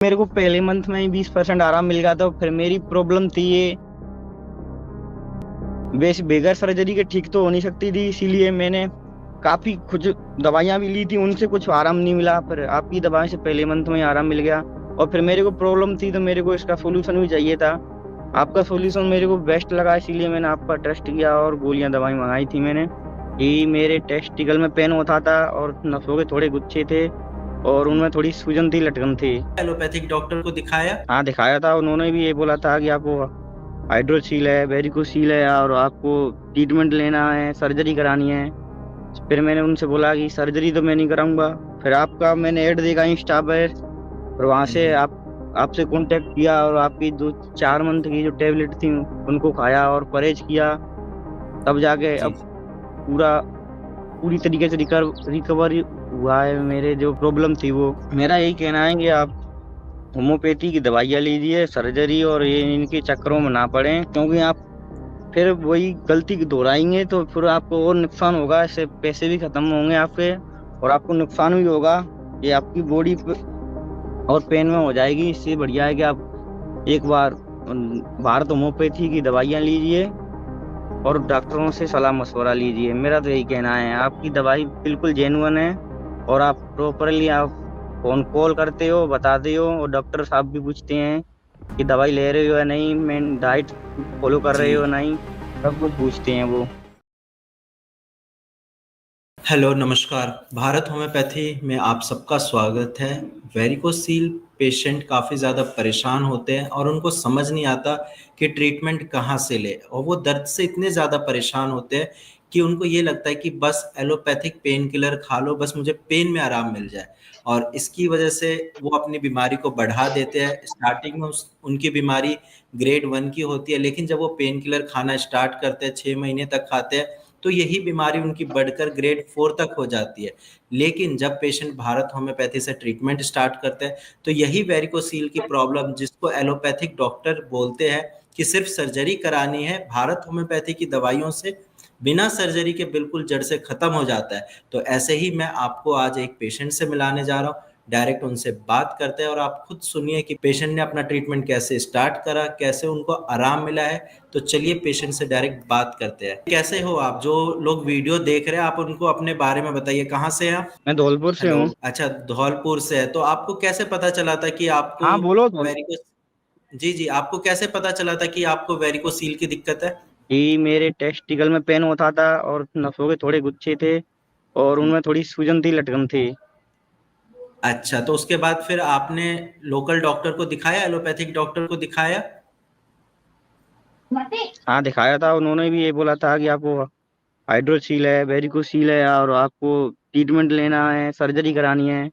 मेरे को पहले मंथ में ही 20% आराम मिल गया था। फिर मेरी प्रॉब्लम थी ये बगैर सर्जरी के ठीक तो हो नहीं सकती थी, इसीलिए मैंने काफी कुछ दवाइयां भी ली थी, उनसे कुछ आराम नहीं मिला। फिर आपकी दवाई से पहले मंथ में ही आराम मिल गया। और फिर मेरे को प्रॉब्लम थी तो मेरे को इसका सोल्यूशन भी चाहिए था। आपका सोल्यूशन मेरे को बेस्ट लगा, इसीलिए मैंने आपका टेस्ट किया और गोलियां दवाई मंगाई थी मैंने। कि मेरे टेस्टिकल में पेन होता था और नसों के थोड़े गुच्छे थे और उनमें थोड़ी सूजन थी, लटकन थी। एलोपैथिक डॉक्टर को दिखाया? हाँ दिखाया था, उन्होंने भी ये बोला था कि आपको हाइड्रोसील है, वेरिकोसील है और आपको ट्रीटमेंट लेना है, सर्जरी करानी है। फिर मैंने उनसे बोला कि सर्जरी तो मैं नहीं कराऊंगा। फिर आपका मैंने ऐड देखा इंस्टा पे, और वहां से आपसे कांटेक्ट किया और आपकी 2-4 मंथ की जो टेबलेट थी उनको खाया और परहेज किया। तब जाके जी अब पूरा पूरी तरीके से रिकवर हुआ है। मेरे जो प्रॉब्लम थी वो, मेरा यही कहना है कि आप होम्योपैथी की दवाइयाँ लीजिए, सर्जरी और ये इनके चक्करों में ना पड़े, क्योंकि आप फिर वही गलती दोहराएंगे तो फिर आपको और नुकसान होगा। इससे पैसे भी खत्म होंगे आपके और आपको नुकसान भी होगा। ये आपकी बॉडी और पेन में हो जाएगी। इससे बढ़िया है कि आप एक बार भारत होम्योपैथी की दवाइयाँ लीजिए और डॉक्टरों से सलाह मशवरा लीजिए। मेरा तो यही कहना है, आपकी दवाई बिल्कुल जेन्युइन है और आप प्रॉपरली आप फोन कॉल करते हो, बताते हो, और डॉक्टर साहब भी पूछते हैं कि दवाई ले रहे हो या नहीं, मेन डाइट फॉलो कर रहे जी। हो या नहीं, सब कुछ पूछते हैं वो। हेलो, नमस्कार। भारत होम्योपैथी में आप सबका स्वागत है। वेरिकोसील पेशेंट काफ़ी ज़्यादा परेशान होते हैं और उनको समझ नहीं आता कि ट्रीटमेंट कहाँ से ले, और वो दर्द से इतने ज़्यादा परेशान होते हैं कि उनको ये लगता है कि बस एलोपैथिक पेन किलर खा लो, बस मुझे पेन में आराम मिल जाए। और इसकी वजह से वो अपनी बीमारी को बढ़ा देते हैं। स्टार्टिंग में उनकी बीमारी ग्रेड 1 की होती है, लेकिन जब वो पेन किलर खाना स्टार्ट करते हैं, 6 महीने तक खाते हैं, तो यही बीमारी उनकी बढ़कर ग्रेड 4 तक हो जाती है। लेकिन जब पेशेंट भारत होम्योपैथी से ट्रीटमेंट स्टार्ट करते हैं, तो यही वेरिकोसील की प्रॉब्लम, जिसको एलोपैथिक डॉक्टर बोलते हैं कि सिर्फ सर्जरी करानी है, भारत होम्योपैथी की दवाइयों से बिना सर्जरी के बिल्कुल जड़ से खत्म हो जाता है। तो ऐसे ही मैं आपको आज एक पेशेंट से मिलाने जा रहा हूँ। डायरेक्ट उनसे बात करते हैं और आप खुद सुनिए कि पेशेंट ने अपना ट्रीटमेंट कैसे स्टार्ट करा, कैसे उनको आराम मिला है। तो चलिए पेशेंट से डायरेक्ट बात करते हैं। कैसे हो आप? जो लोग वीडियो देख रहे हैं, आप उनको अपने बारे में बताइए। कहाँ से हैं आप? मैं धौलपुर से हेलो। हूँ। अच्छा, धौलपुर से है। तो आपको कैसे पता चला था कि आपको हाँ बोलो धौल। वेरिकोस जी जी, आपको कैसे पता चला था कि आपको वेरिकोसील की दिक्कत है? कि मेरे टेस्टिकल में पेन होता था और नसों के थोड़े गुच्छे थे और उनमें थोड़ी सूजन थी, लटकन थी। अच्छा, तो उसके बाद फिर आपने लोकल डॉक्टर को दिखाया, एलोपैथिक डॉक्टर को दिखाया? हाँ दिखाया था, उन्होंने भी ये बोला था कि आपको हाइड्रोसील है, वेरिकोसील है और आपको ट्रीटमेंट लेना है, सर्जरी करानी है।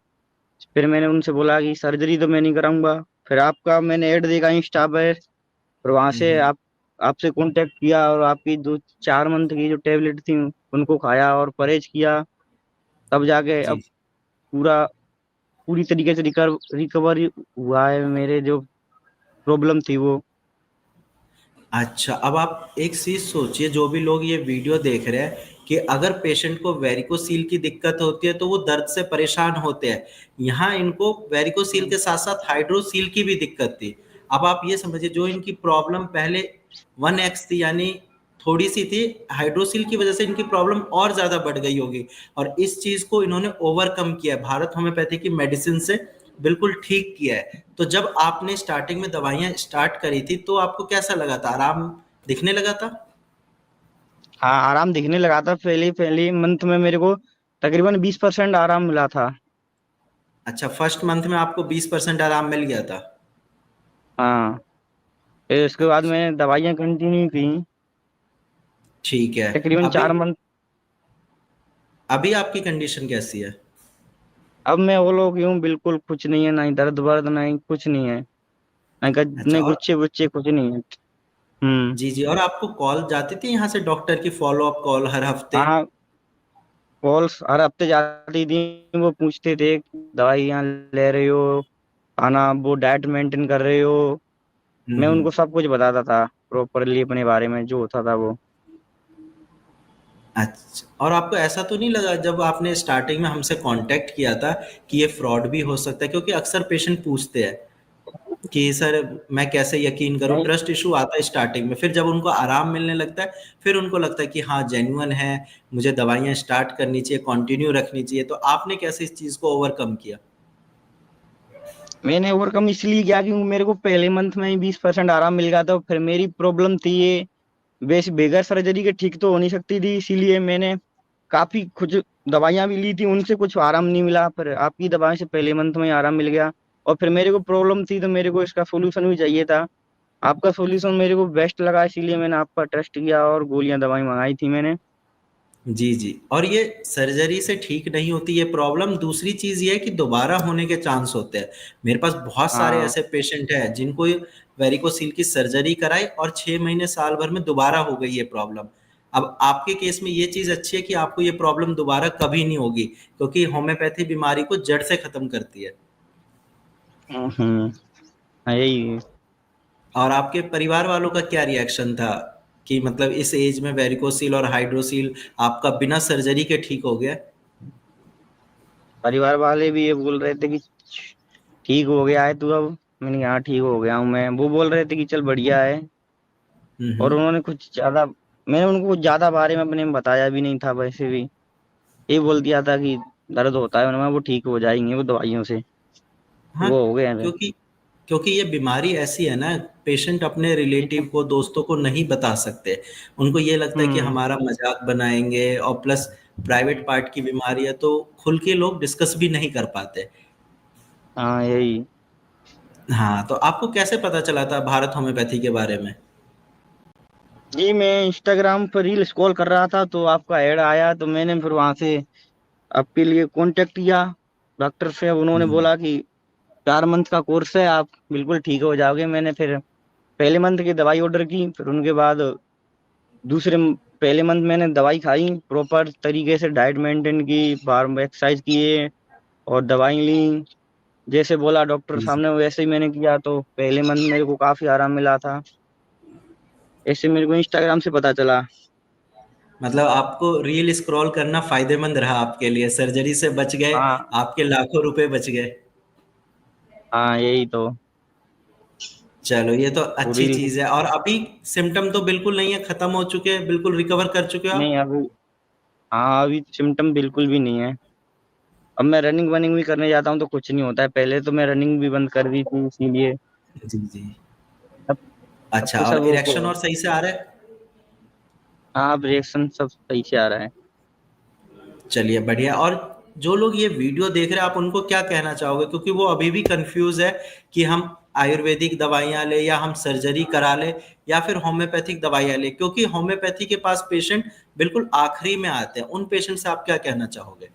फिर मैंने उनसे बोला कि सर्जरी तो मैं नहीं कराऊंगा। फिर आपका मैंने ऐड देखा इंस्टा पे, और वहां से हम्म। आपसे कांटेक्ट किया और आपकी 2-4 मंथ की जो टेबलेट थी उनको खाया और परहेज किया। तब जाके अब जी। पूरा पूरी तरीके से रिकवर हुआ है। मेरे जो प्रॉब्लम थी वो। अच्छा, अब आप एक चीज सोचिए, जो भी लोग ये वीडियो देख रहे हैं, कि अगर पेशेंट को वेरिकोसील की दिक्कत होती है तो वो दर्द से परेशान होते हैं। यहाँ इनको वेरिकोसील के साथ साथ हाइड्रोसील की भी दिक्कत थी। अब आप ये समझिए, जो इनकी प्रॉब्लम पहले 1x थी, यानी थोड़ी सी थी, हाइड्रोसील की वजह से इनकी प्रॉब्लम और ज्यादा बढ़ गई होगी। और इस चीज को इन्होंने ओवरकम किया है भारत होम्योपैथी की मेडिसिन से, बिल्कुल ठीक किया है। तो जब आपने स्टार्टिंग में दवाइयाँ स्टार्ट करी थी, तो आपको कैसा लगा था? आराम दिखने लगा था? हाँ आराम दिखने लगा था, पहले पहले मंथ में मेरे को तकरीबन 20% आराम मिला था। अच्छा, फर्स्ट मंथ में आपको 20% आराम मिल गया था? हाँ, फिर उसके बाद अच्छा, मैंने दवाइयाँ कंटिन्यू की ठीक है। तकरीबन अभी 4 मंथ। अभी आपकी कंडीशन कैसी है? अब मैं वो लोग यूँ बिल्कुल कुछ नहीं है, ना ही दर्द वर्द, ना ही कुछ नहीं है, अच्छा। नहीं और गुच्छे गुच्छे कुछ नहीं है। हम्म। जी जी, और आपको कॉल जाती थी यहाँ से डॉक्टर की, फॉलो अप कॉल हर हफ्ते? हाँ, कॉल्स हर हफ्ते जाती थी। वो पूछते थे दवाइयाँ ले रहे हो, खाना वो डाइट मेंटेन कर रहे हो। मैं हम्म। उनको सब कुछ बताता था प्रॉपरली अपने बारे में जो होता था वो। अच्छा, और आपको ऐसा तो नहीं लगा जब आपने स्टार्टिंग में हमसे कांटेक्ट किया था कि ये फ्रॉड भी हो सकता है? क्योंकि अक्सर पेशेंट पूछते हैं कि सर मैं कैसे यकीन करूं, नहीं, ट्रस्ट इशू आता है स्टार्टिंग में, फिर जब उनको आराम मिलने लगता है फिर उनको लगता है कि हाँ जेन्युइन है, मुझे दवाइयाँ स्टार्ट करनी चाहिए, कंटिन्यू रखनी चाहिए। तो आपने कैसे इस चीज को ओवरकम किया? मैंने ओवरकम इसलिए किया क्योंकि मेरे को पहले मंथ में ही 20% आराम मिल गया था। फिर मेरी प्रॉब्लम थी ये, वैसे बगैर सर्जरी के ठीक तो हो नहीं सकती थी, इसीलिए मैंने काफी कुछ दवाइयां भी ली थी, उनसे कुछ आराम नहीं मिला। पर आपकी दवाई से पहले मंथ में ही आराम मिल गया। और फिर मेरे को प्रॉब्लम थी तो मेरे को इसका सोल्यूशन भी चाहिए था। आपका सोल्यूशन मेरे को बेस्ट लगा, इसीलिए मैंने आप पर ट्रस्ट किया और गोलियां दवाई मंगाई थी मैंने। जी जी। और ये सर्जरी से ठीक नहीं होती ये प्रॉब्लम, दूसरी चीज ये है कि दोबारा होने के चांस होते हैं। मेरे पास बहुत सारे हाँ। ऐसे पेशेंट हैं जिनको वेरिकोसील की सर्जरी कराई और 6 महीने साल भर में दोबारा हो गई ये प्रॉब्लम। अब आपके केस में ये चीज अच्छी है कि आपको ये प्रॉब्लम दोबारा कभी नहीं होगी, क्योंकि होम्योपैथी बीमारी को जड़ से खत्म करती है। हम्म। हाँ, यही। और आपके परिवार वालों का क्या रिएक्शन था कि मतलब इस एज में वेरिकोसील और हाइड्रोसील आपका बिना सर्जरी के ठीक हो गया? परिवार वाले भी ये बोल रहे थे कि ठीक हो गया है तू अब। मैंने कहा हाँ ठीक हो गया हूँ मैं। वो बोल रहे थे कि चल बढ़िया है। और हम्म। उन्होंने कुछ ज्यादा, मैंने उनको कुछ ज्यादा बारे में अपने में बताया भी नहीं था वैसे भी। ये बोल दिया था कि दर्द होता है उनमें, वो ठीक हो जाएंगे वो दवाइयों से। हाँ, वो हो गए हैं। क्योंकि क्योंकि ये बीमारी ऐसी है ना, पेशेंट अपने रिलेटिव को, दोस्तों को नहीं बता सकते। उनको ये लगता है कि हम्म। हमारा मजाक बनाएंगे, और प्लस प्राइवेट पार्ट की बीमारी है तो खुल के लोग डिस्कस भी नहीं कर पाते। हाँ, यही। हाँ, तो आपको कैसे पता चला था भारत होम्योपैथी के बारे में? जी, मैं इंस्टाग्राम पर रील स्क्रॉल कर रहा था तो आपका ऐड आया, तो मैंने फिर वहां से आपके लिए कांटेक्ट किया डॉक्टर से। अब उन्होंने जी बोला कि 4 मंथ का कोर्स है, आप बिल्कुल ठीक हो जाओगे। मैंने फिर पहले मंथ की दवाई ऑर्डर की, फिर उनके बाद पहले मंथ मैंने दवाई खाई प्रॉपर तरीके से, डाइट मेंटेन की, फार्म एक्सरसाइज किए और दवाई ली। जैसे बोला डॉक्टर जी। साहब ने वैसे ही मैंने किया, तो पहले मंथ मेरे को काफी आराम मिला था। ऐसे मेरे को इंस्टाग्राम से पता चला। मतलब आपको रील स्क्रॉल करना फायदेमंद रहा आपके लिए, सर्जरी से बच गए, हाँ। आपके लाखों रुपए बच गए। हाँ, यही तो। चलो ये तो अच्छी रील। चीज है। और अभी सिम्टम तो बिल्कुल नहीं है, खत्म हो चुके हैं, बिल्कुल रिकवर कर चुके हो नहीं, आप? अभी। हाँ, अभी सिम्टम बिल्कुल भी नहीं है। अब मैं रनिंग वनिंग भी करने जाता हूँ तो कुछ नहीं होता है। पहले तो मैं रनिंग भी बंद कर दी थी इसीलिए। जी जी। अब अब अच्छा, तो सब और इरेक्शन और सही से आ रहा है? हाँ, अब रिएक्शन सब सही से आ रहा है। चलिए बढ़िया। और जो लोग ये वीडियो देख रहे हैं, आप उनको क्या कहना चाहोगे, क्योंकि वो अभी भी कंफ्यूज है कि हम आयुर्वेदिक दवाइयाँ ले या हम सर्जरी करा ले या फिर होम्योपैथिक दवाइयाँ ले, क्योंकि होम्योपैथी के पास पेशेंट बिल्कुल आखिरी में आते हैं। उन पेशेंट से आप क्या कहना चाहोगे?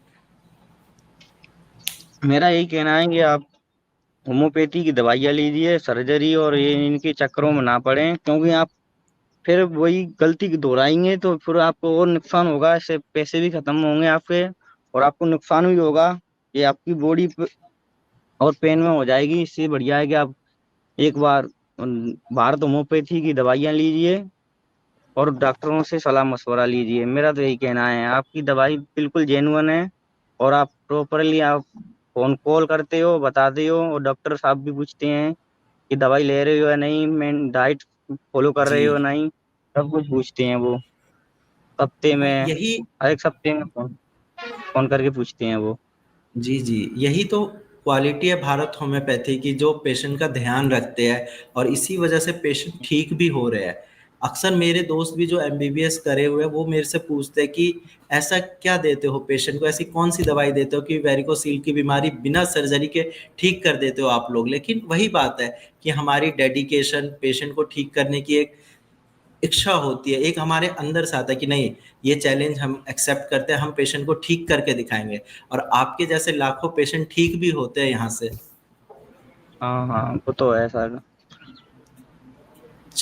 मेरा यही कहना है कि आप होम्योपैथी की दवाइयाँ लीजिए, सर्जरी और ये इनके चक्करों में ना पड़े, क्योंकि आप फिर वही गलती दोहराएंगे तो फिर आपको और नुकसान होगा। इससे पैसे भी खत्म होंगे आपके, और आपको नुकसान भी होगा। ये आपकी बॉडी और पेन में हो जाएगी। इससे बढ़िया है कि आप एक बार भारत होम्योपैथी की दवाइयाँ लीजिए और डॉक्टरों से सलाह मशवरा लीजिए। मेरा तो यही कहना है, आपकी दवाई बिल्कुल जेन्युइन है। और आप प्रॉपरली आप फोन कॉल करते हो, बताते हो, और डॉक्टर साहब भी पूछते हैं कि दवाई ले रहे हो या नहीं, मैं डाइट फॉलो कर रहे हो या जी। नहीं। सब कुछ पूछते हैं वो, हफ्ते हाँ, में, यही। हर एक हफ्ते में फोन फोन करके पूछते हैं वो। जी जी। यही तो क्वालिटी है भारत होम्योपैथी की, जो पेशेंट का ध्यान रखते हैं, और इसी वजह से पेशेंट ठीक भी हो रहे हैं। अक्सर मेरे दोस्त भी जो एमबीबीएस करे हुए हैं वो मेरे से पूछते हैं कि ऐसा क्या देते हो पेशेंट को, ऐसी कौन सी दवाई देते हो कि वेरिकोसील की बीमारी बिना सर्जरी के ठीक कर देते हो आप लोग। लेकिन वही बात है कि हमारी डेडिकेशन, पेशेंट को ठीक करने की एक इच्छा होती है, एक हमारे अंदर से आता है कि नहीं, ये चैलेंज हम एक्सेप्ट करते हैं, हम पेशेंट को ठीक करके दिखाएंगे। और आपके जैसे लाखों पेशेंट ठीक भी होते हैं यहाँ से। हाँ हाँ, वो तो है सर।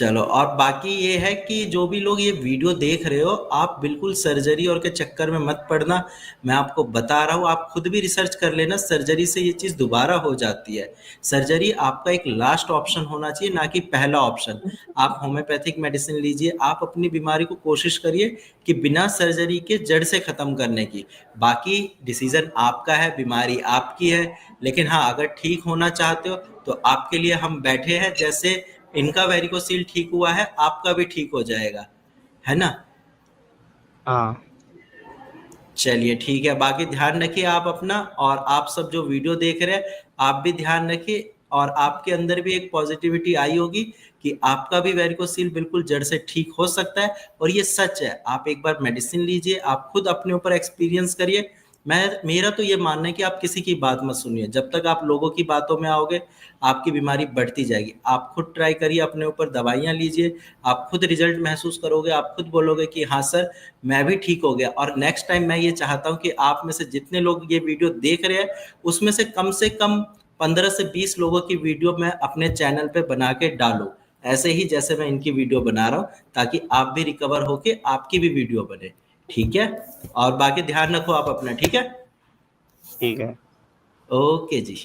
चलो, और बाकी ये है कि जो भी लोग ये वीडियो देख रहे हो, आप बिल्कुल सर्जरी और के चक्कर में मत पड़ना। मैं आपको बता रहा हूँ, आप खुद भी रिसर्च कर लेना, सर्जरी से ये चीज़ दोबारा हो जाती है। सर्जरी आपका एक लास्ट ऑप्शन होना चाहिए, ना कि पहला ऑप्शन। आप होम्योपैथिक मेडिसिन लीजिए, आप अपनी बीमारी को कोशिश करिए कि बिना सर्जरी के जड़ से ख़त्म करने की। बाकी डिसीज़न आपका है, बीमारी आपकी है, लेकिन हाँ, अगर ठीक होना चाहते हो तो आपके लिए हम बैठे हैं। जैसे इनका वेरिकोसील ठीक हुआ है, आपका भी ठीक हो जाएगा, है ना? हाँ। चलिए ठीक है, बाकी ध्यान रखिए आप अपना, और आप सब जो वीडियो देख रहे हैं आप भी ध्यान रखिए, और आपके अंदर भी एक पॉजिटिविटी आई होगी कि आपका भी वेरिकोसील बिल्कुल जड़ से ठीक हो सकता है। और ये सच है, आप एक बार मेडिसिन लीजिए, आप खुद अपने ऊपर एक्सपीरियंस करिए। मेरा तो ये मानना है कि आप किसी की बात मत सुनिए। जब तक आप लोगों की बातों में आओगे, आपकी बीमारी बढ़ती जाएगी। आप खुद ट्राई करिए, अपने ऊपर दवाइयाँ लीजिए, आप खुद रिजल्ट महसूस करोगे, आप खुद बोलोगे कि हाँ सर, मैं भी ठीक हो गया। और नेक्स्ट टाइम मैं ये चाहता हूँ कि आप में से जितने लोग ये वीडियो देख रहे हैं, उसमें से कम 15 से 20 लोगों की वीडियो मैं अपने चैनल पे बना के डालूं, ऐसे ही जैसे मैं इनकी वीडियो बना रहा हूँ, ताकि आप भी रिकवर होके आपकी भी वीडियो बने। ठीक है, और बाकी ध्यान रखो आप अपना। ठीक है, ठीक है। ओके जी।